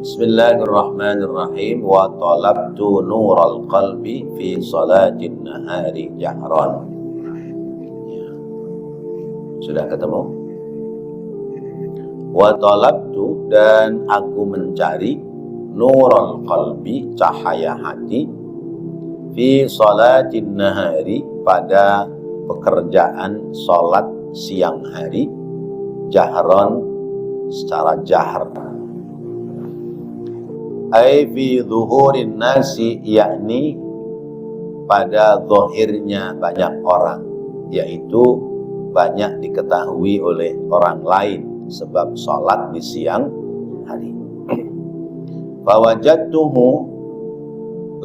Bismillahirrahmanirrahim. Wa talabtu nural qalbi fi salatin nahari jahran. Sudah ketemu? Wa talabtu, dan aku mencari nural qalbi, cahaya hati, fi salatin nahari, pada pekerjaan salat siang hari, jahran, secara jahar. Ai fi zuhurin nasi, yakni pada zahirnya banyak orang, yaitu banyak diketahui oleh orang lain sebab sholat di siang hari. Fawajadtuhu,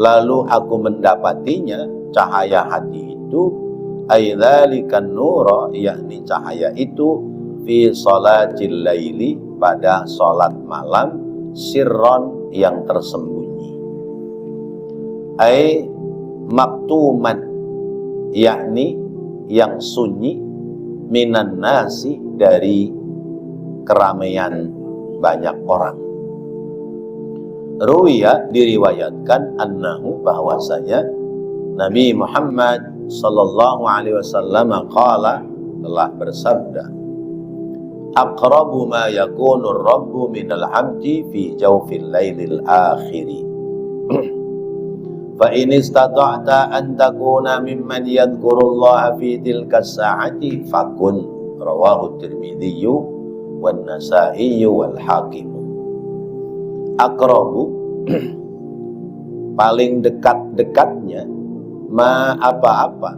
lalu aku mendapatinya, cahaya hati itu, aidzalikan nura, yakni cahaya itu, fi sholatil laili, pada sholat malam, sirron, yang tersembunyi. Ai maktuman, yakni yang sunyi, minan nasi, dari keramaian banyak orang. Ruwiya, diriwayatkan, annahu, bahwasanya Nabi Muhammad sallallahu alaihi wasallam qala, telah bersabda, aqrabu ma yakunu ar-rabbu minal 'abdi fi jawfil lailil akhiri fa in istata'ta an takuna mimman yadhkurullaha fi tilka as-sa'ati fakun. Rawahu Tirmidzi wan Nasa'i wal Hakim. Aqrabu, paling dekat-dekatnya, ma apa-apa,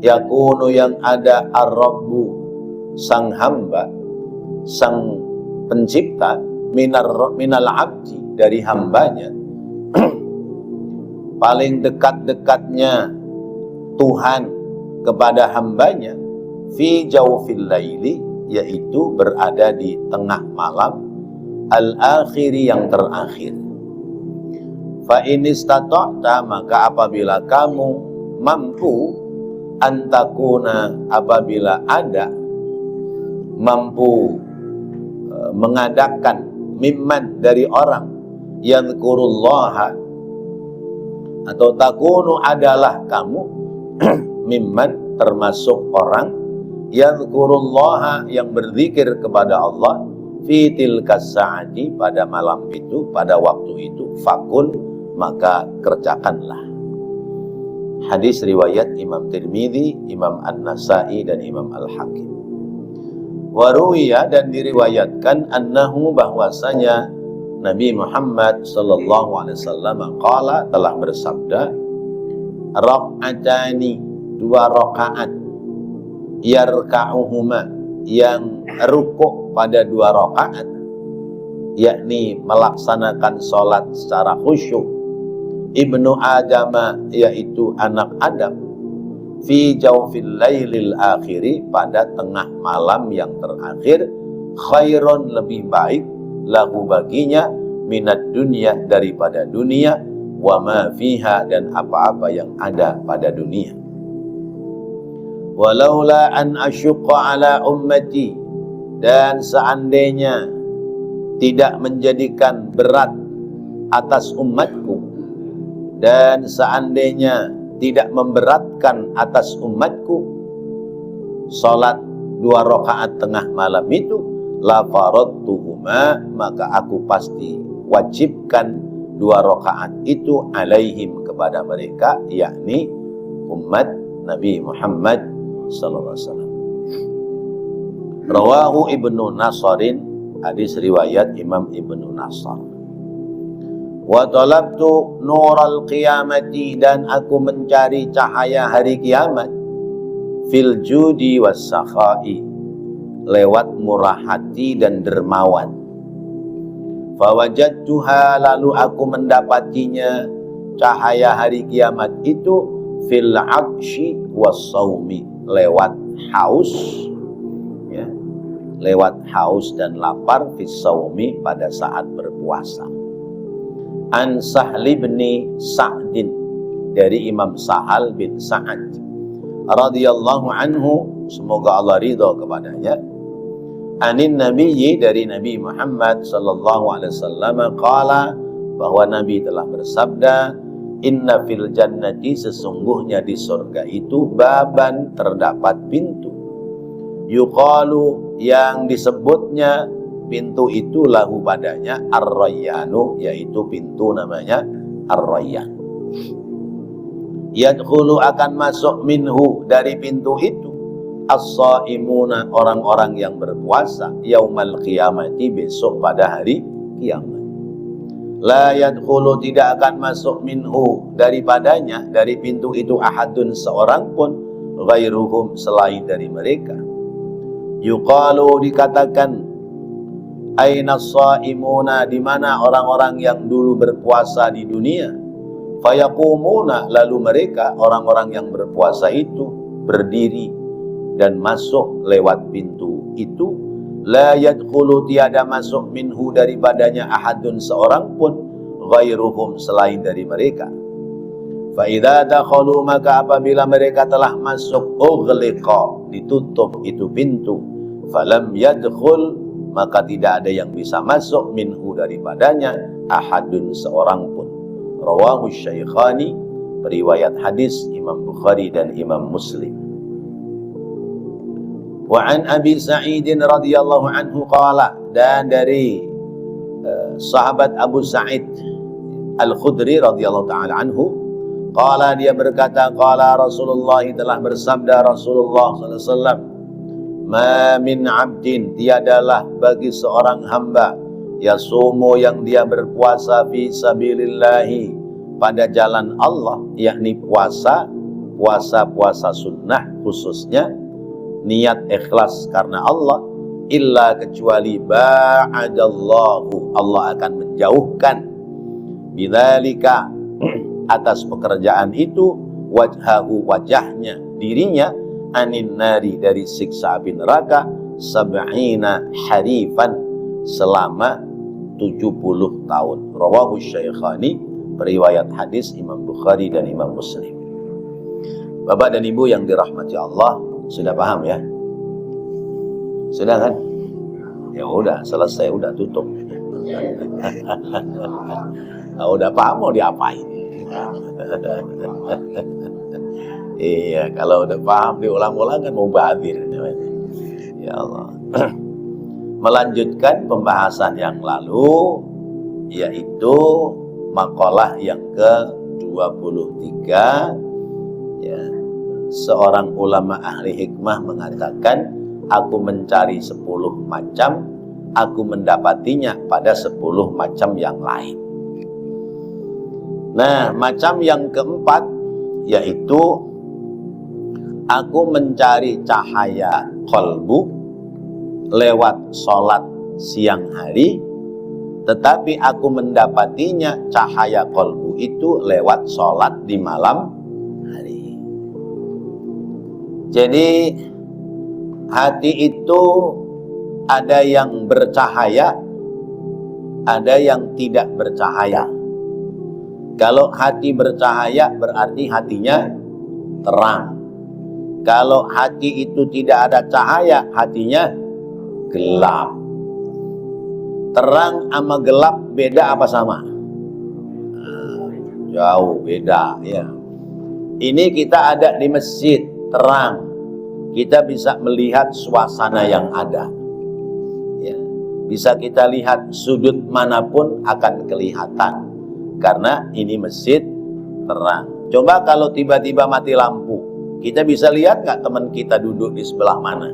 yakunu, yang ada, ar-rabbu, sang hamba, sang pencipta, minal abdi, dari hambanya, paling dekat-dekatnya Tuhan kepada hambanya, fi jawfil laili, yaitu berada di tengah malam, al-akhiri, yang terakhir. Fa in istata'ta, maka apabila kamu mampu, antakuna, apabila ada, mampu mengadakan, mimman, dari orang, yadhkurullaha, atau takunu, adalah kamu, mimman, termasuk orang, yadhkurullaha, yang berzikir kepada Allah, fi tilka sa'ati, pada malam itu, pada waktu itu, fakun, maka kerjakanlah. Hadis riwayat Imam Tirmidzi, Imam An-Nasa'i, dan Imam Al-Hakim. Waruwiya, dan diriwayatkan, annahu, bahwasanya Nabi Muhammad sallallahu alaihi wasallam qala, telah bersabda, raq'atani, dua rakaat, yarka'uhuma, yang rukuk pada dua rakaat, yakni melaksanakan sholat secara khusyuk, ibnu Adama, yaitu anak Adam, fi jawfil lailil akhiri, pada tengah malam yang terakhir, khairun, lebih baik, lahu, baginya, minad dunya, daripada dunia, wa ma fiha, dan apa-apa yang ada pada dunia. Walaula an asyqa ala ummati, dan seandainya tidak menjadikan berat atas umatku, dan seandainya tidak memberatkan atas umatku, salat dua rakaat tengah malam itu, la faradtuhuma, maka aku pasti wajibkan dua rakaat itu, alaihim, kepada mereka, yakni umat Nabi Muhammad sallallahu alaihi wasallam. Rawahu Ibnu Nasrin, hadis riwayat Imam Ibnu Nasr. Wa talabtu nural qiyamati, dan aku mencari cahaya hari kiamat, fil judi was sakhai, lewat murah hati dan dermawan. Fawajadtuha, lalu aku mendapatinya, cahaya hari kiamat itu, fil atsyi was saumi, lewat haus, ya, lewat haus dan lapar, fis saumi, pada saat berpuasa. An Sahl bin Sa'din, dari Imam Sahal bin Sa'ad radhiyallahu anhu, semoga Allah ridha kepadanya, Anin nabiyyi, dari Nabi Muhammad sallallahu alaihi wasallam, qala, bahwa Nabi telah bersabda, inna fil jannati, sesungguhnya di surga itu, baban, terdapat pintu, yuqalu, yang disebutnya pintu itu lahu padanya ar-rayyanu, yaitu pintu namanya ar-rayyan. Yadkhulu, akan masuk minhu, dari pintu itu, as-shaimuna, orang-orang yang berpuasa, yaumal qiyamati, besok pada hari kiamat. La yadkhulu, tidak akan masuk minhu, daripadanya, dari pintu itu, ahadun, seorang pun, ghairuhum, selain dari mereka. Yuqalu, dikatakan, aina shaimuna, di mana orang-orang yang dulu berpuasa di dunia? Fayaqumuna, lalu mereka, orang-orang yang berpuasa itu, berdiri dan masuk lewat pintu itu. La yadkhulu, tiada masuk minhu, daripadanya, ahadun, seorang pun, ghairuhum, selain dari mereka. Fa idza dakhalu, maka apabila mereka telah masuk, ughliqa, ditutup itu pintu. Falam yadkhul, maka tidak ada yang bisa masuk, minhu, daripadanya, ahadun, seorang pun. Rawahu Syaikhani, riwayat hadis Imam Bukhari dan Imam Muslim. Wa an Abi Sa'id radhiyallahu anhu qala, dan dari sahabat Abu Sa'id Al-Khudri radhiyallahu ta'ala anhu, qala, dia berkata, qala Rasulullah, telah bersabda Rasulullah sallallahu alaihi wasallam, ma min abdin, tiadalah bagi seorang hamba, yasumu, yang dia berpuasa, fi sabilillahi, pada jalan Allah, yakni puasa sunnah, khususnya niat ikhlas karena Allah, illa, kecuali, ba'adallahu, Allah akan menjauhkan, bidzalika, atas pekerjaan itu, wajhahu, wajahnya, dirinya, anin nari, dari siksa api neraka, sab'ina harifan, selama 70 tahun. Rawahu Syaikhani, riwayat hadis Imam Bukhari dan Imam Muslim. Bapak dan Ibu yang dirahmati Allah, sudah paham ya? Sudah kan? Ya udah, selesai, udah tutup. Nah, udah paham mau diapain? Iya, kalau udah paham diulang-ulang kan mau badir. Ya Allah. Melanjutkan pembahasan yang lalu, yaitu makalah yang ke-23, ya. Seorang ulama ahli hikmah mengatakan, aku mencari 10 macam, aku mendapatinya pada 10 macam yang lain. Nah, macam yang keempat, yaitu aku mencari cahaya qalbu lewat sholat siang hari, tetapi aku mendapatinya cahaya qalbu itu lewat sholat di malam hari. Jadi hati itu ada yang bercahaya, ada yang tidak bercahaya. Kalau hati bercahaya berarti hatinya terang. Kalau hati itu tidak ada cahaya, hatinya gelap. Terang sama gelap beda apa sama? Jauh beda ya. Ini kita ada di masjid, terang. Kita bisa melihat suasana yang ada. Ya. Bisa kita lihat sudut manapun akan kelihatan. Karena ini masjid terang. Coba kalau tiba-tiba mati lampu, kita bisa lihat nggak teman kita duduk di sebelah mana?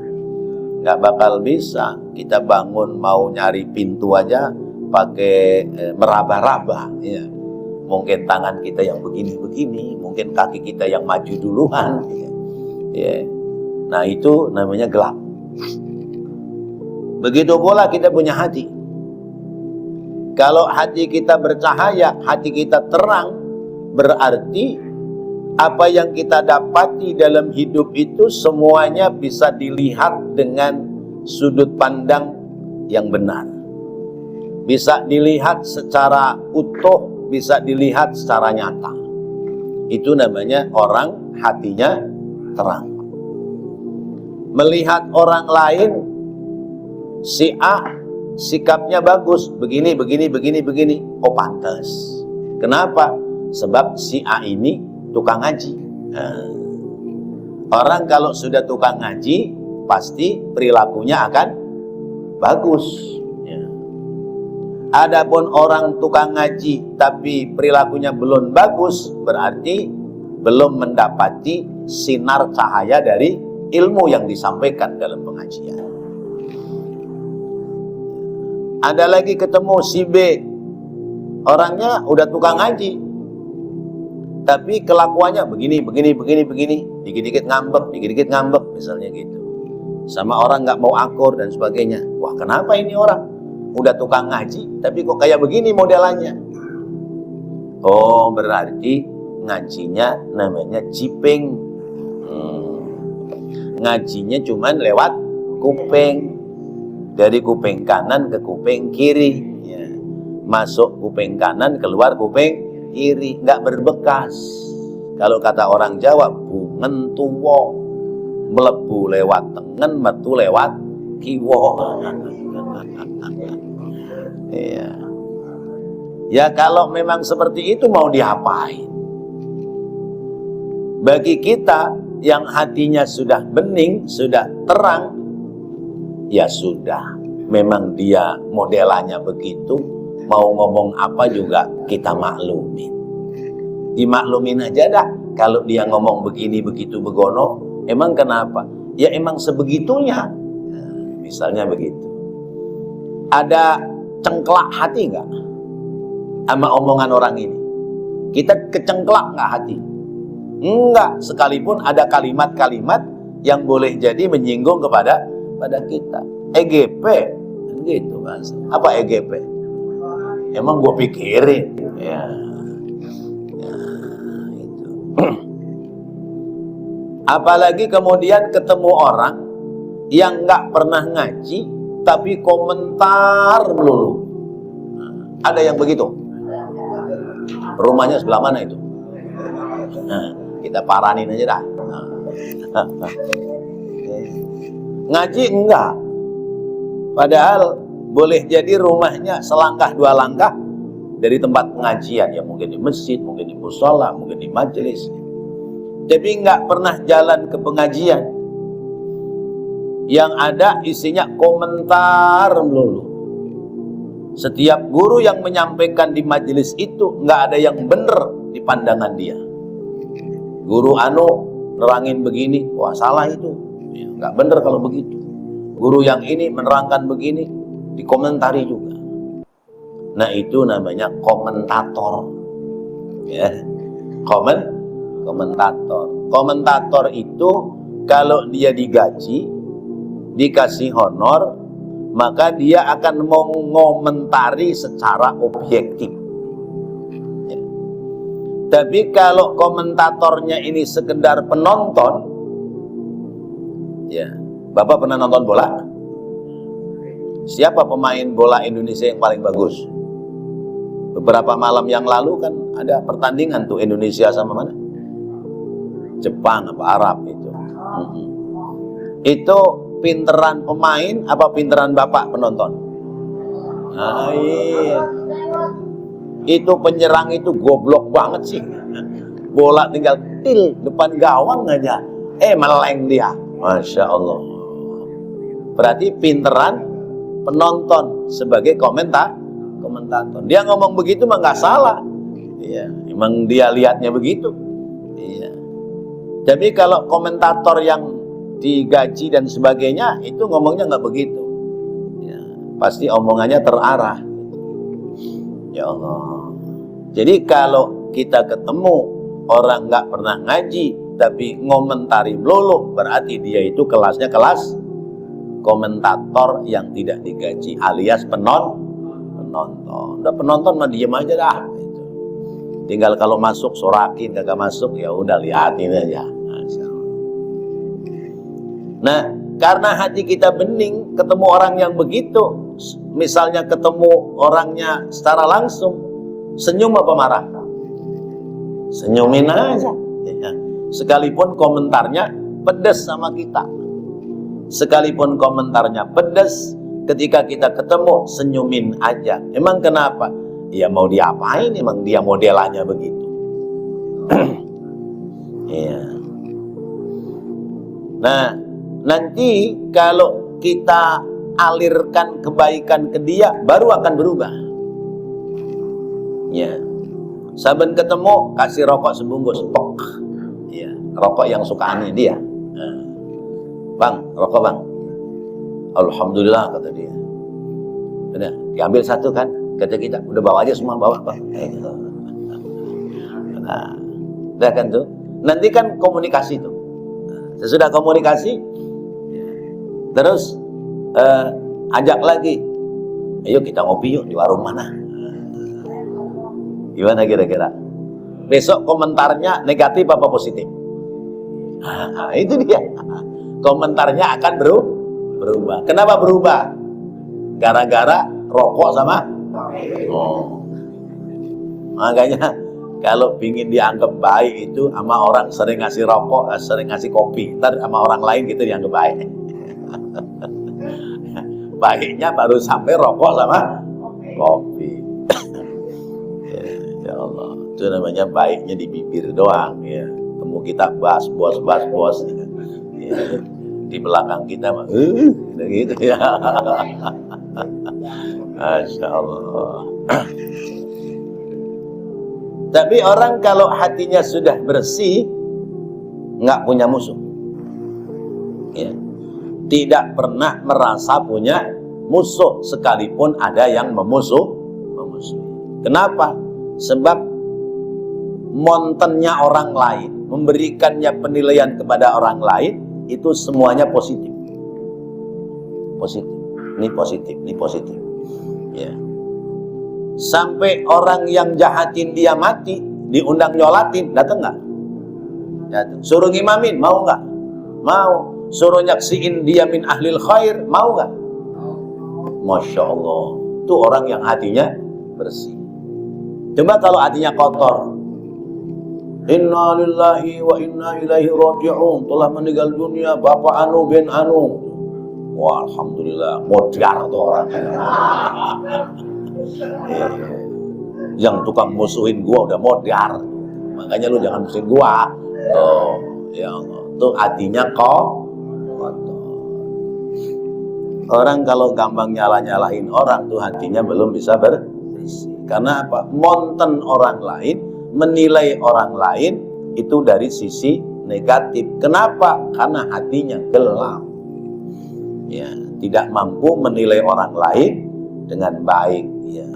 Nggak bakal bisa. Kita bangun mau nyari pintu aja pakai meraba-raba. Ya. Mungkin tangan kita yang begini-begini, mungkin kaki kita yang maju duluan. Ya. Nah itu namanya gelap. Begitu pula kita punya hati. Kalau hati kita bercahaya, hati kita terang, berarti apa yang kita dapati dalam hidup itu semuanya bisa dilihat dengan sudut pandang yang benar. Bisa dilihat secara utuh, bisa dilihat secara nyata. Itu namanya orang hatinya terang. Melihat orang lain si A sikapnya bagus, begini, begini, begini, begini. Oh pantas. Kenapa? Sebab si A ini tukang ngaji. Orang kalau sudah tukang ngaji, pasti perilakunya akan bagus. Adapun orang tukang ngaji tapi perilakunya belum bagus, berarti belum mendapati sinar cahaya dari ilmu yang disampaikan dalam pengajian. Ada lagi ketemu si B, orangnya udah tukang ngaji, tapi kelakuannya begini, begini, begini, begini, dikit-dikit ngambek, misalnya gitu. Sama orang nggak mau akur dan sebagainya. Wah, kenapa ini orang udah tukang ngaji, tapi kok kayak begini modelannya? Oh, berarti ngajinya namanya jiping. Ngajinya cuman lewat kuping, dari kuping kanan ke kuping kiri, ya. Masuk kuping kanan, keluar kuping kiri, nggak berbekas. Kalau kata orang Jawa, bungen tuwo, melebu lewat tengen, metu lewat kiwo. Ya. Ya kalau memang seperti itu mau diapain? Bagi kita yang hatinya sudah bening, sudah terang, ya sudah, memang dia modelannya begitu, mau ngomong apa juga kita maklumin. Dimaklumin aja dah. Kalau dia ngomong begini, begitu, begono, emang kenapa? Ya emang sebegitunya. Nah, misalnya begitu. Ada cengklak hati nggak sama omongan orang ini? Kita kecengklak nggak hati? Enggak, sekalipun ada kalimat-kalimat yang boleh jadi menyinggung kepada kita. EGP, gitu Mas. Apa EGP? Emang gue pikirin, ya itu. Apalagi kemudian ketemu orang yang nggak pernah ngaji, tapi komentar melulu. Ada yang begitu? Rumahnya sebelah mana itu? Nah, kita paranin aja dah. Ngaji enggak. Padahal boleh jadi rumahnya selangkah dua langkah dari tempat pengajian. Ya mungkin di masjid, mungkin di mushola, mungkin di majelis. Tapi enggak pernah jalan ke pengajian. Yang ada isinya komentar melulu. Setiap guru yang menyampaikan di majelis itu enggak ada yang benar di pandangan dia. Guru anu nerangin begini, wah salah itu, ya, nggak bener kalau begitu. Guru yang ini menerangkan begini, dikomentari juga. Nah itu namanya komentator, ya. Komentator. Komentator itu kalau dia digaji, dikasih honor, maka dia akan mengomentari secara objektif. Tapi kalau komentatornya ini sekedar penonton, ya, Bapak pernah nonton bola? Siapa pemain bola Indonesia yang paling bagus? Beberapa malam yang lalu kan ada pertandingan tuh Indonesia sama mana? Jepang apa Arab itu. Itu pinteran pemain apa pinteran Bapak penonton? Nah, iya. Itu penyerang itu goblok banget sih. Bola tinggal til depan gawang aja, meleng dia. Masya Allah. Berarti pinteran penonton sebagai komentator. Dia ngomong begitu mah nggak salah. Iya, emang dia lihatnya begitu. Iya. Tapi kalau komentator yang digaji dan sebagainya itu ngomongnya nggak begitu. Ya, pasti omongannya terarah. Ya Allah. Jadi kalau kita ketemu orang nggak pernah ngaji tapi ngomentari melulu, berarti dia itu kelasnya kelas komentator yang tidak digaji alias penonton. Udah penonton mah diem aja dah. Gitu. Tinggal kalau masuk sorakin, kagak masuk ya udah liatin aja. Nah, karena hati kita bening, ketemu orang yang begitu, misalnya ketemu orangnya secara langsung, senyum apa marah? Senyumin aja. Ya. Sekalipun komentarnya pedas sama kita. Sekalipun komentarnya pedas, Ketika kita ketemu, senyumin aja. Emang kenapa? Ya mau diapain, emang dia modelannya begitu. Iya. Nah, nanti kalau kita alirkan kebaikan ke dia, baru akan berubah. Ya. Saben ketemu, kasih rokok sebungkus. Pok. Ya. Rokok yang sukaannya dia. Bang, rokok bang. Alhamdulillah, kata dia. Udah, diambil satu kan, kata kita, udah bawa aja semua, bawa bang. Nah, udah kan tuh. Nanti kan komunikasi tuh. Sesudah komunikasi, terus ajak lagi, ayo kita ngopi yuk di warung mana. Gimana kira-kira? Besok komentarnya negatif apa positif? Nah, itu dia. Komentarnya akan berubah. Kenapa berubah? Gara-gara rokok sama makanya kalau ingin dianggap baik itu sama orang sering ngasih rokok, sering ngasih kopi, ntar sama orang lain gitu dianggap baik. Baiknya baru sampai rokok sama kopi. Ya Allah, itu namanya baiknya di bibir doang ya. Temu kita bos. Ya. Di belakang kita mah gitu ya. Masya Allah. Tapi orang kalau hatinya sudah bersih, nggak punya musuh, ya. Tidak pernah merasa punya musuh sekalipun ada yang memusuhi. Kenapa? Sebab montennya orang lain, memberikannya penilaian kepada orang lain, itu semuanya positif. Ini positif. Ya. Sampai orang yang jahatin dia mati, diundang nyolatin, datang nggak? Datang. Suruh ngimamin, mau nggak? Mau. Suruh nyaksiin dia min ahlil khair, mau nggak? Masya Allah. Itu orang yang hatinya bersih. Coba kalau hatinya kotor, inna lillahi wa inna ilaihi raji'un, telah meninggal dunia Bapak Anu bin Anu. Wah, alhamdulillah, modar tuh orang. Yang tukang musuhin gua udah modar, makanya lu jangan musuhin gua. Oh, ya Allah, tuh hatinya kotor. Orang kalau gampang nyalahin orang tuh hatinya belum bisa bersih. Karena apa? Monten orang lain, menilai orang lain itu dari sisi negatif. Kenapa? Karena hatinya gelap. Ya, tidak mampu menilai orang lain dengan baik. Ya.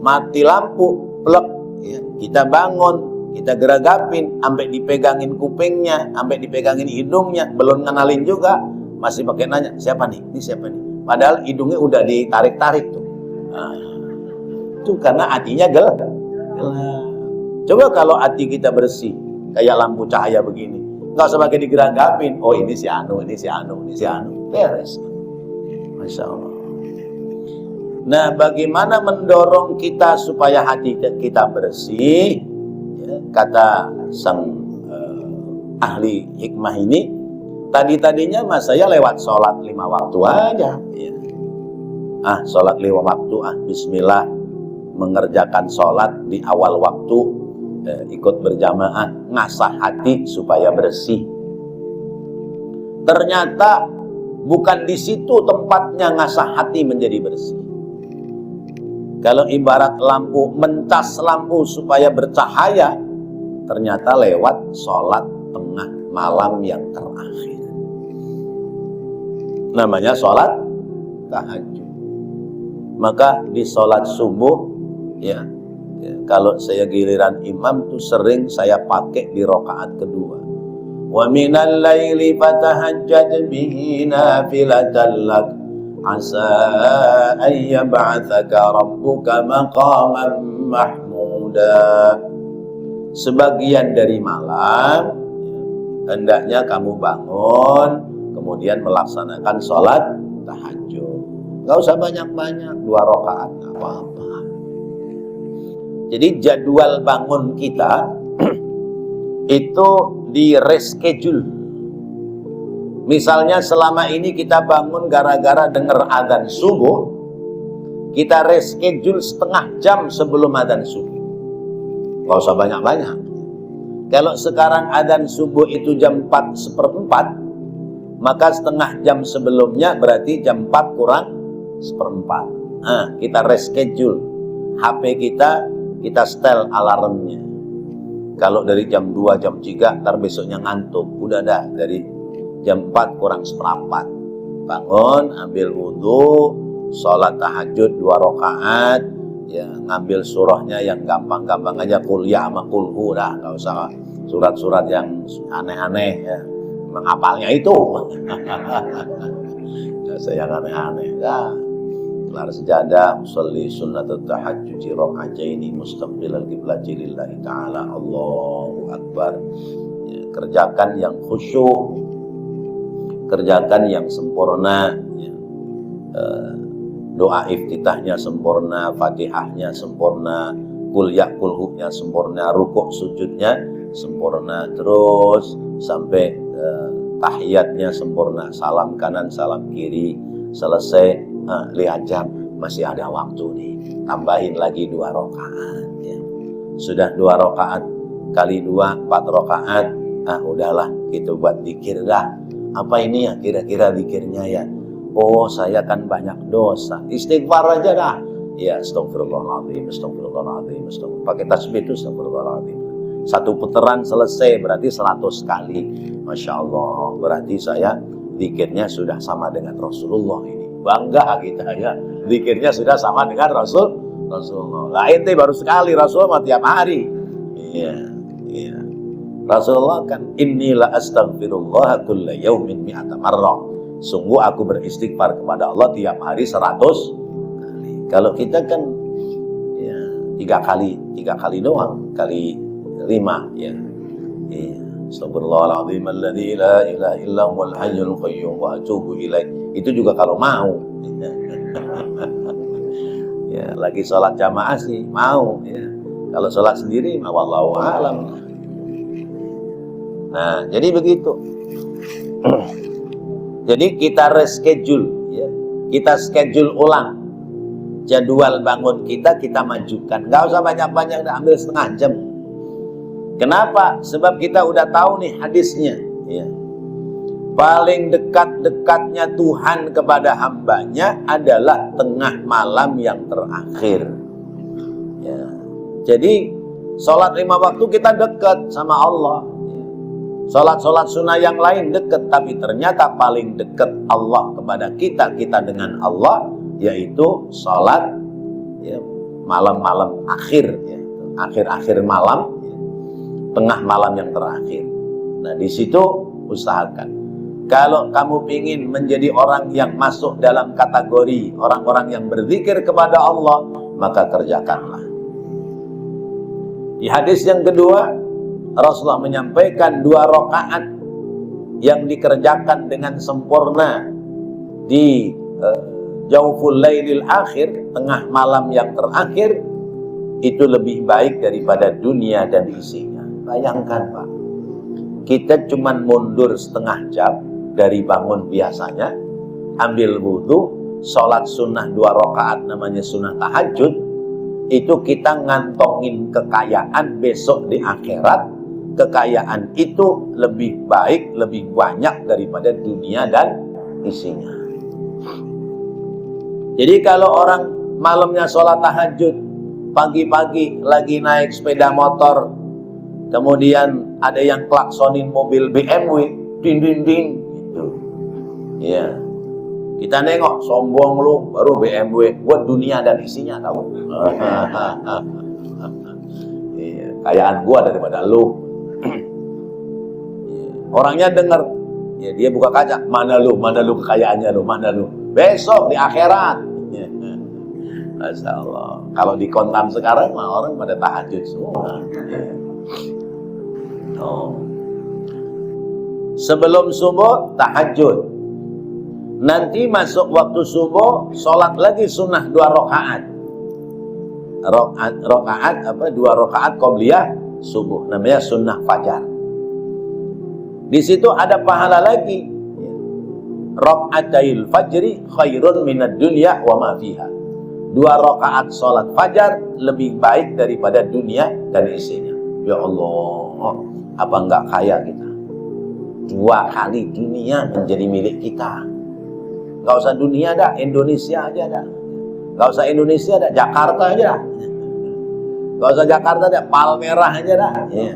Mati lampu, plek, ya. Kita bangun, kita geragapin, sampai dipegangin kupingnya, sampai dipegangin hidungnya, belum ngenalin juga, masih pakai nanya, siapa nih? Ini siapa nih? Padahal hidungnya udah ditarik-tarik tuh. Nah, itu karena hatinya gelap. Coba kalau hati kita bersih, kayak lampu cahaya begini, nggak usah pakai digeragapin. Oh ini si Anu, beres. Masya Allah. Nah, bagaimana mendorong kita supaya hati kita bersih? Ya, kata sang ahli hikmah ini, tadinya mas saya lewat sholat 5 waktu aja. Ya. Sholat 5 waktu, bismillah, mengerjakan sholat di awal waktu, ikut berjamaah, ngasah hati supaya bersih. Ternyata bukan di situ tempatnya ngasah hati menjadi bersih. Kalau ibarat lampu, mencas lampu supaya bercahaya, ternyata lewat sholat tengah malam yang terakhir. Namanya sholat tahajud. Maka di sholat subuh, ya, kalau saya giliran imam tuh sering saya pakai di rakaat kedua. Wa minal laili fatahajjad bihi nafilatan lak asa an yab'atsaka rabbuka maqaman mahmuda. Sebagian dari malam hendaknya kamu bangun, kemudian melaksanakan sholat tahajud. Nggak usah banyak-banyak, 2 rakaat nggak apa-apa. Jadi jadwal bangun kita itu di reschedule. Misalnya selama ini kita bangun gara-gara dengar adzan subuh, kita reschedule setengah jam sebelum adzan subuh. Nggak usah banyak-banyak. Kalau sekarang adzan subuh itu jam 4:04, maka setengah jam sebelumnya berarti jam 4 kurang 1/4. Nah, kita reschedule. HP kita setel alarmnya. Kalau dari jam 2, jam 3, ntar besoknya ngantuk. Udah dah, dari jam 4 kurang 1/4. Bangun, ambil wudhu, sholat tahajud 2 rakaat, ya, ngambil surahnya yang gampang-gampang aja, kuliah sama kulhu, dah, nggak usah surat-surat yang aneh-aneh, ya. Menghafalnya itu. Nggak usah yang aneh-aneh, dah. Kelar sejadah, usolli sunnatul tahajjudi raka'ataini mustaqbilal qiblati lillahi ta'ala. Allahu Akbar. Ya, kerjakan yang khusyuk, kerjakan yang sempurna, ya. Doa iftitahnya sempurna, fatihahnya sempurna, kuliah kulhunya sempurna, rukuk sujudnya sempurna, terus sampai tahiyatnya sempurna, salam kanan salam kiri, selesai. Lihat jam, masih ada waktu nih, tambahin lagi 2 rakaat, ya. Sudah 2 rakaat kali 2, 4 rakaat. Udahlah, gitu buat zikir dah. Apa ini ya kira-kira zikirnya ya? Oh, saya kan banyak dosa, istighfar aja dah. Ya, astagfirullahaladzim, astagfirullahaladzim, astagfirullah. Pakai tasbih itu astagfirullahaladzim. 1 putaran selesai, berarti 100 kali. Masya Allah, berarti saya zikirnya sudah sama dengan Rasulullah ini. Bangga kita, ya, zikirnya sudah sama dengan Rasulullah. Lah ente baru sekali, Rasulullah tiap hari. Iya, iya. Rasulullah kan inilah astaghfirullah kulla yaumin mi'ata marrah. Sungguh aku beristighfar kepada Allah tiap hari 100 kali. Kalau kita kan ya 3 kali doang, kali 5, ya. Iya. Astagfirullahaladzim alladzi la ilaha illa huwal hayyul qayyum wa atubu ilaih. Itu juga kalau mau. Ya, lagi sholat jamaah sih mau, ya. Kalau sholat sendiri mah wallahu alam. Nah, jadi begitu. Jadi kita reschedule, ya. Kita schedule ulang jadwal bangun kita majukan. Nggak usah banyak-banyak, ambil setengah jam. Kenapa? Sebab kita udah tahu nih hadisnya, ya. Paling dekat-dekatnya Tuhan kepada hambanya adalah tengah malam yang terakhir, ya. Jadi sholat 5 waktu kita dekat sama Allah, ya. Sholat sunnah yang lain dekat, tapi ternyata paling dekat Allah kepada kita dengan Allah, yaitu sholat, ya, malam-malam akhir, ya. Akhir-akhir malam, ya. Tengah malam yang terakhir. Nah, di situ usahakan. Kalau kamu ingin menjadi orang yang masuk dalam kategori orang-orang yang berzikir kepada Allah, maka kerjakanlah. Di hadis yang kedua, Rasulullah menyampaikan 2 rakaat yang dikerjakan dengan sempurna di Jauful Lailil Akhir, tengah malam yang terakhir, itu lebih baik daripada dunia dan isinya. Bayangkan, Pak, kita cuma mundur setengah jam dari bangun biasanya, ambil wudhu, sholat sunnah 2 rakaat namanya sunnah tahajud, itu kita ngantongin kekayaan besok di akhirat. Kekayaan itu lebih baik, lebih banyak daripada dunia dan isinya. Jadi kalau orang malamnya sholat tahajud, pagi-pagi lagi naik sepeda motor, kemudian ada yang klaksonin mobil BMW, ding, gitu. Ya, kita nengok, sombong lu, baru BMW, buat dunia dan isinya tahu. Iya, kayaan gua daripada lu. Orangnya dengar, ya, dia buka kaca, mana lu kekayaannya lu, mana lu, besok di akhirat. Masya Allah. Kalau di kontam sekarang mah orang pada tahajud semua. Ya. Oh. Sebelum subuh tahajud, nanti masuk waktu subuh sholat lagi sunnah 2 rakaat. Rakaat apa? 2 rakaat qobliyah subuh, namanya sunnah fajar. Di situ ada pahala lagi, Raka'atil fajri khairun minad dunya wa ma fiha. 2 rakaat salat fajar lebih baik daripada dunia dan isinya. Ya Allah, apa enggak kaya kita? 2 kali dunia menjadi milik kita. Enggak usah dunia dah, Indonesia aja dah. Enggak usah Indonesia dah, Jakarta aja dah. Enggak usah Jakarta dah, Palmerah aja dah. Iya.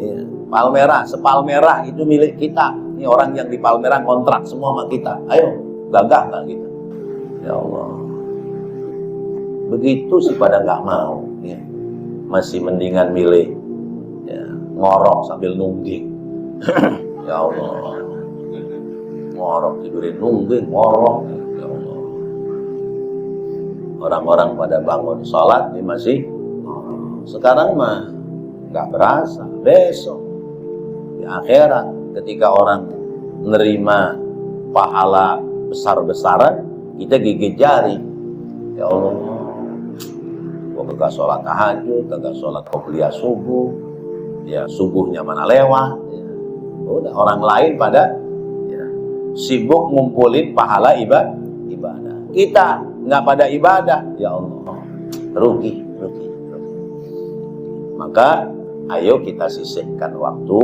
Iya. Palmerah, sepalmerah itu milik kita. Ini orang yang di Palmerah kontrak semua sama kita. Ayo, gagah nggak kita? Ya Allah. Begitu sih pada nggak mau. Ya. Masih mendingan milih ya, ngorok sambil nungging. Ya Allah. Ngorok tidurin nungging, ngorok. Ya Allah. Orang-orang pada bangun sholat ini masih sekarang mah nggak berasa. Besok di akhirat ketika orang menerima pahala besar-besaran, kita gigit jari. Ya Allah, gua kagak sholat tahajud, kagak sholat qobliyah subuh, ya subuhnya mana lewat. Ya. Udah orang lain pada ya, sibuk ngumpulin pahala ibadah. Kita nggak pada ibadah. Ya Allah, rugi. Maka ayo kita sisihkan waktu,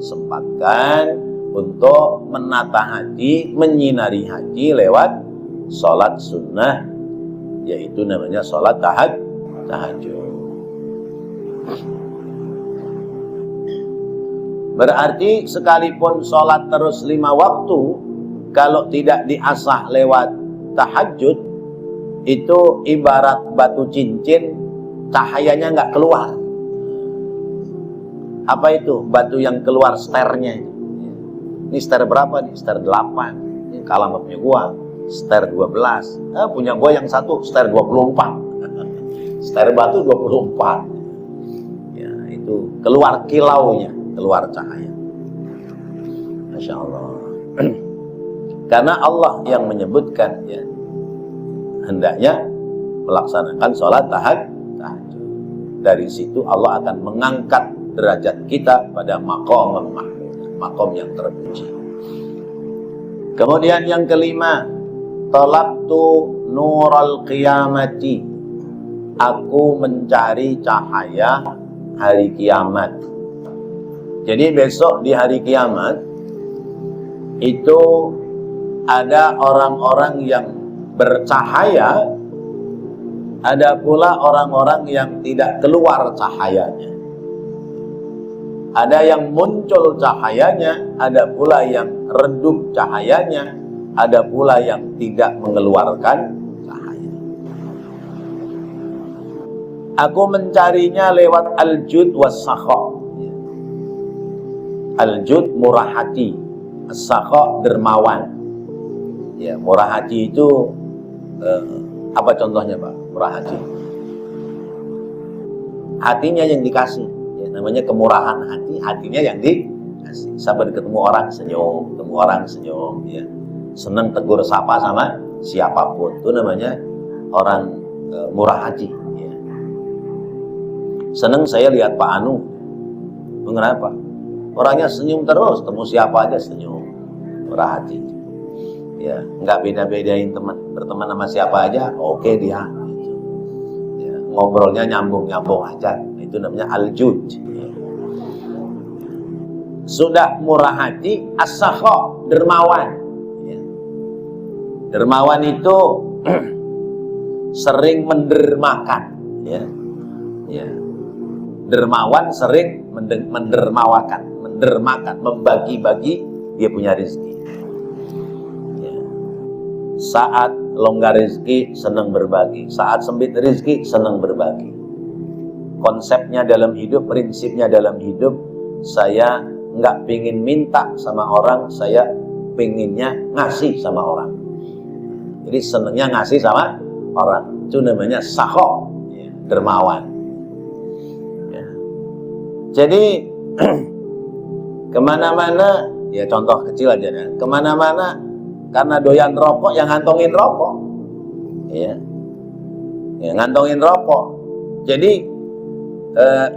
sempatkan untuk menata hati, menyinari hati lewat sholat sunnah, yaitu namanya sholat tahajud. Berarti sekalipun sholat terus 5 waktu, kalau tidak diasah lewat tahajud, itu ibarat batu cincin, cahayanya nggak keluar. Apa itu? Batu yang keluar sternya. Ini ster berapa nih? Ster 8. Ini kalah punya gua. Ster 12. Punya gua yang satu ster 24. Ster batu 24. Ya, itu keluar kilaunya, keluar cahaya. Masya Allah. Karena Allah yang menyebutkan ya, hendaknya melaksanakan sholat tahajud. Dari situ Allah akan mengangkat derajat kita pada maqam mahmud, maqam yang terpuji. Kemudian yang kelima, talabtu nural qiyamati. Aku mencari cahaya hari kiamat. Jadi besok di hari kiamat itu ada orang-orang yang bercahaya, ada pula orang-orang yang tidak keluar cahayanya. Ada yang muncul cahayanya, ada pula yang redup cahayanya, ada pula yang tidak mengeluarkan cahaya. Aku mencarinya lewat al-jud was-sakha. Al-jud murah hati, as-sakha dermawan. Ya, murah hati itu apa contohnya, Pak? Murah hati. Hatinya yang dikasih. Namanya kemurahan hati, hatinya yang dikasih. Sampai ketemu orang senyum, ketemu orang senyum, ya. Senang tegur sapa sama siapapun, itu namanya orang murah hati. Ya. Senang saya lihat Pak Anu, kenapa? Orangnya senyum terus, ketemu siapa aja senyum, murah hati. Ya, nggak beda-bedain teman, berteman sama siapa aja, oke dia. Gitu. Ya, ngobrolnya nyambung-nyambung aja. Itu namanya al-jud. Sudah murah hati, as-sakha dermawan. Dermawan itu sering mendermakan. Dermawan sering mendermawakan, membagi-bagi dia punya rezeki. Saat longgar rezeki senang berbagi, saat sempit rezeki senang berbagi. Konsepnya dalam hidup, prinsipnya dalam hidup, saya nggak pingin minta sama orang, saya pinginnya ngasih sama orang. Jadi senangnya ngasih sama orang, itu namanya sakha, dermawan. Ya. Jadi kemana-mana, ya contoh kecil aja ya, kemana-mana karena doyan rokok, yang ngantongin rokok, ya ngantongin rokok. Jadi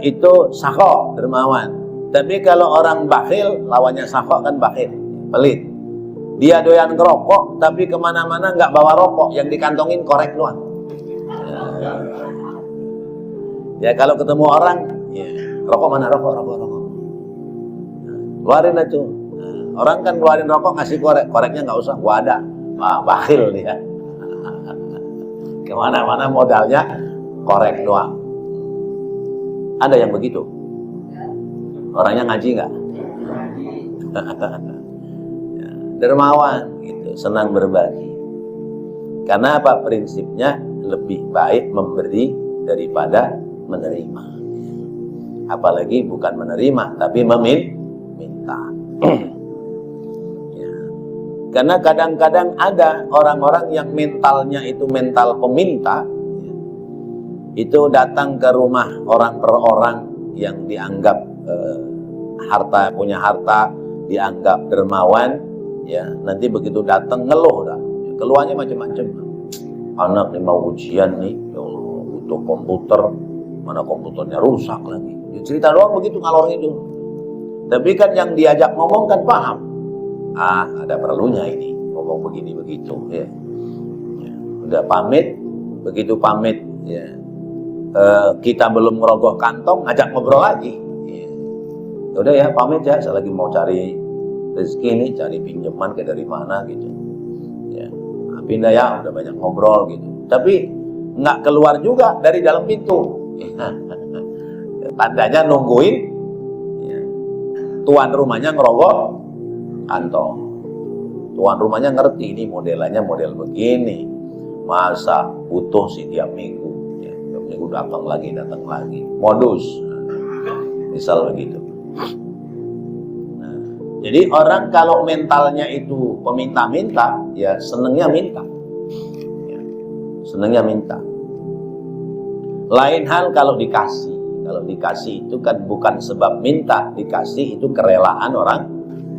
itu sakha, dermawan. Tapi kalau orang bakhil, lawannya sakha kan bakhil, pelit. Dia doyan ngerokok, tapi kemana-mana nggak bawa rokok, yang dikantongin korek doang. Ya kalau ketemu orang, ya, rokok mana, rokok. Keluarin aja. Orang kan keluarin rokok, ngasih korek, koreknya nggak usah, gua ada. Wah, bakhil dia. Kemana-mana modalnya korek doang. Ada yang begitu? Orangnya ngaji nggak? Dermawan, gitu, senang berbagi. Karena apa? Prinsipnya lebih baik memberi daripada menerima. Apalagi bukan menerima, tapi meminta. Ya. Karena kadang-kadang ada orang-orang yang mentalnya itu mental peminta, ya. Itu datang ke rumah orang per orang yang dianggap punya harta, dianggap dermawan, ya. Nanti begitu datang ngeluh dah. Keluhannya macam-macam. Anak nih mau ujian nih, ya Allah, butuh komputer, mana komputernya rusak lagi. Ya, cerita doang begitu ngalor itu. Tapi kan yang diajak ngomong kan paham. Ada perlunya ini ngomong begini begitu. Ya. Udah pamit, begitu pamit, ya. Kita belum ngerogoh kantong, ngajak ngobrol lagi. Ya. Udah ya pamit ya, saya lagi mau cari rezeki nih, cari pinjaman kayak dari mana gitu. Ya. Pindah ya, udah banyak ngobrol gitu. Tapi nggak keluar juga dari dalam pintu. Tandanya nungguin, ya, tuan rumahnya ngerogoh kantong. Tuan rumahnya ngerti ini modelannya model begini. Masa butuh sih tiap minggu. Ya, tiap minggu datang lagi. Modus. Misal begitu. Nah, jadi orang kalau mentalnya itu peminta-minta, ya senengnya minta. Ya, senengnya minta. Lain hal kalau dikasih. Kalau dikasih itu kan bukan sebab minta, dikasih itu kerelaan orang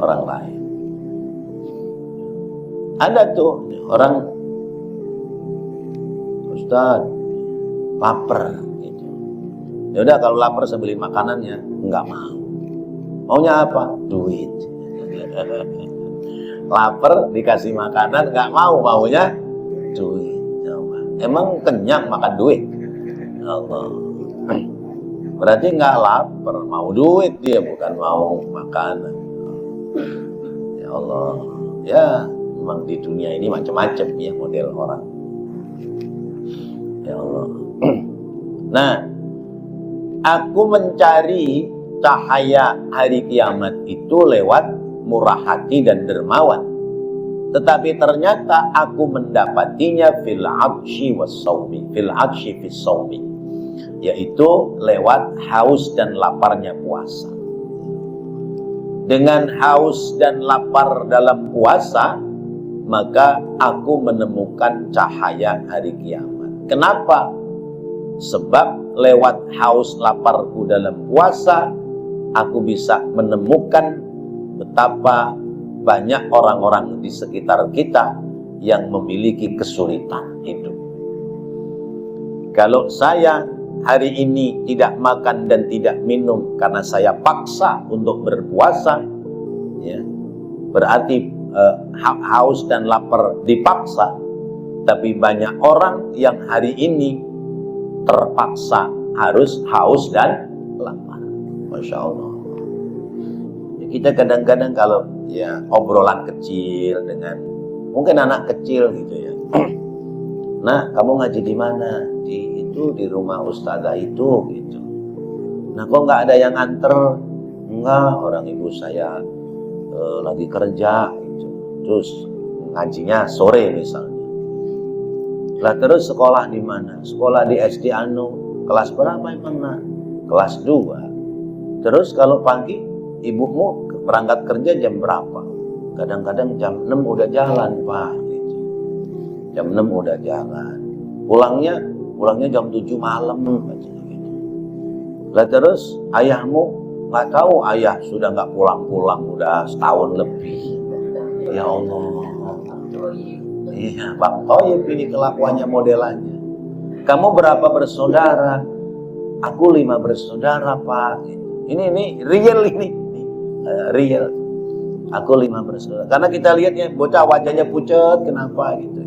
lain. Ada tuh orang, Ustaz, lapar gitu. Ya udah kalau lapar saya beli makanannya, enggak mau. Maunya apa? Duit. Lapar dikasih makanan enggak mau, maunya duit. Emang kenyang makan duit? Allah. Berarti nggak lapar, mau duit dia, bukan mau makanan. Ya Allah, ya memang di dunia ini macam-macam ya model orang. Ya Allah. Nah, aku mencari cahaya hari kiamat itu lewat murah hati dan dermawan. Tetapi ternyata aku mendapatinya fil 'atsyi was-shaumi, fil 'atsyi fis-shaumi, yaitu lewat haus dan laparnya puasa. Dengan haus dan lapar dalam puasa, maka aku menemukan cahaya hari kiamat. Kenapa? Sebab lewat haus laparku dalam puasa, aku bisa menemukan betapa banyak orang-orang di sekitar kita yang memiliki kesulitan hidup. Kalau saya hari ini tidak makan dan tidak minum karena saya paksa untuk berpuasa, ya, berarti haus dan lapar dipaksa. Tapi banyak orang yang hari ini terpaksa harus haus dan lapar. Masya Allah. Ya, kita kadang-kadang kalau ya obrolan kecil dengan mungkin anak kecil gitu ya. Nah, kamu ngaji di mana? Di rumah ustazah itu gitu. Nah, kok nggak ada yang anter? Enggak, orang ibu saya lagi kerja gitu. Terus ngajinya sore misalnya. Lah terus sekolah di mana? Sekolah di SD kelas berapa emang nak? Kelas 2. Terus kalau pagi ibumu berangkat kerja jam berapa? Kadang-kadang jam 6 udah jalan, Pak gitu. Jam 6 udah jalan. Pulangnya jam 7 malam gitu. Lah terus ayahmu nggak tahu, ayah sudah nggak pulang-pulang udah setahun lebih. Ya Allah. Iya, Bang Toyib ini kelakuannya modelannya. Kamu berapa bersaudara? Aku 5 bersaudara, Pak. Ini real ini. Real. Aku 5 bersaudara. Karena kita lihat ya, bocah wajahnya pucat, kenapa gitu.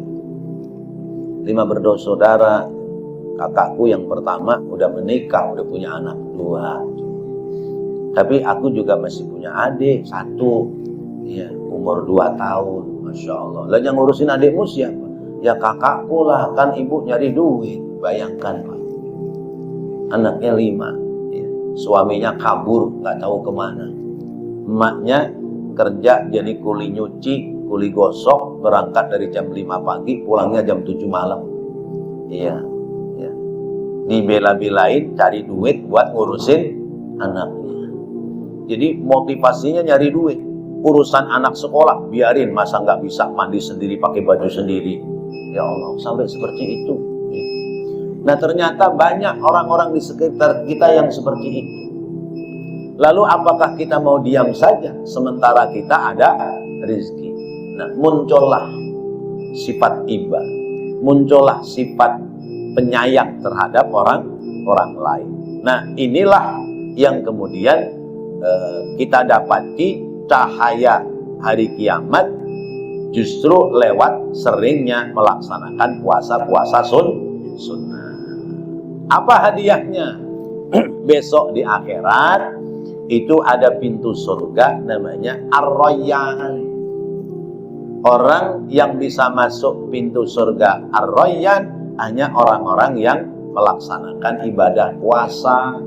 5 bersaudara. Kakakku yang pertama udah menikah, udah punya anak 2. Tapi aku juga masih punya adik 1. Ya, umur 2 tahun. Masya Allah. Lah yang ngurusin adikmu siapa? Ya kakakku lah, kan ibu nyari duit. Bayangkan Pak. Anaknya 5. Ya. Suaminya kabur, nggak tahu kemana. Emaknya kerja jadi kuli nyuci, kuli gosok, berangkat dari jam 5 pagi, pulangnya jam 7 malam. Iya, ya. Dibela-belain cari duit buat ngurusin anaknya. Jadi motivasinya nyari duit. Urusan anak sekolah biarin, masa nggak bisa mandi sendiri, pakai baju sendiri. Ya Allah, sampai seperti itu. Nah ternyata banyak orang-orang di sekitar kita yang seperti itu. Lalu apakah kita mau diam saja sementara kita ada rezeki? Nah, muncullah sifat iba, muncullah sifat penyayang terhadap orang lain. Nah, inilah yang kemudian kita dapati cahaya hari kiamat justru lewat seringnya melaksanakan puasa-puasa sunnah. Apa hadiahnya? Besok di akhirat itu ada pintu surga namanya Ar-Rayyan. Orang yang bisa masuk pintu surga Ar-Rayyan hanya orang-orang yang melaksanakan ibadah puasa.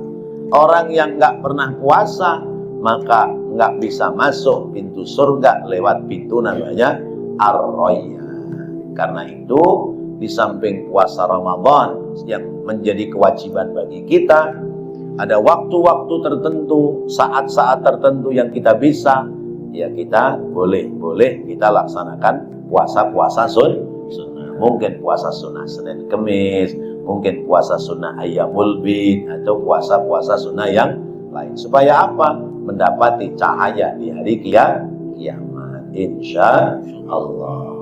Orang yang nggak pernah puasa maka nggak bisa masuk pintu surga lewat pintu namanya Ar-Rayyan. Karena itu di samping puasa Ramadan yang menjadi kewajiban bagi kita, ada waktu-waktu tertentu, saat-saat tertentu yang kita bisa, ya kita boleh kita laksanakan puasa-puasa sunnah. Mungkin puasa sunnah Senin Kemis, mungkin puasa sunnah Ayyamul Bid, atau puasa-puasa sunnah yang lain. Supaya apa? Mendapati cahaya di hari kiamat. Insya Allah.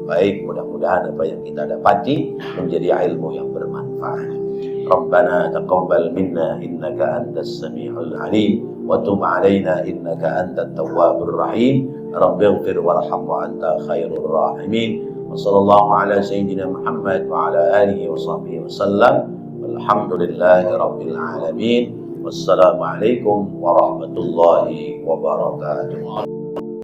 Baik, mudah-mudahan apa yang kita dapati menjadi ilmu yang bermanfaat. Rabbana taqabbal minna innaka antas samiul alim wa tub alaina innaka antat tawwabur rahim. Rabbighfir warham wa anta khairur rahimin. Wa sallallahu ala sayyidina Muhammad wa ala alihi wa sahbihi wasallam. Walhamdulillahi rabbil alamin. Wassalamualaikum warahmatullahi wabarakatuh.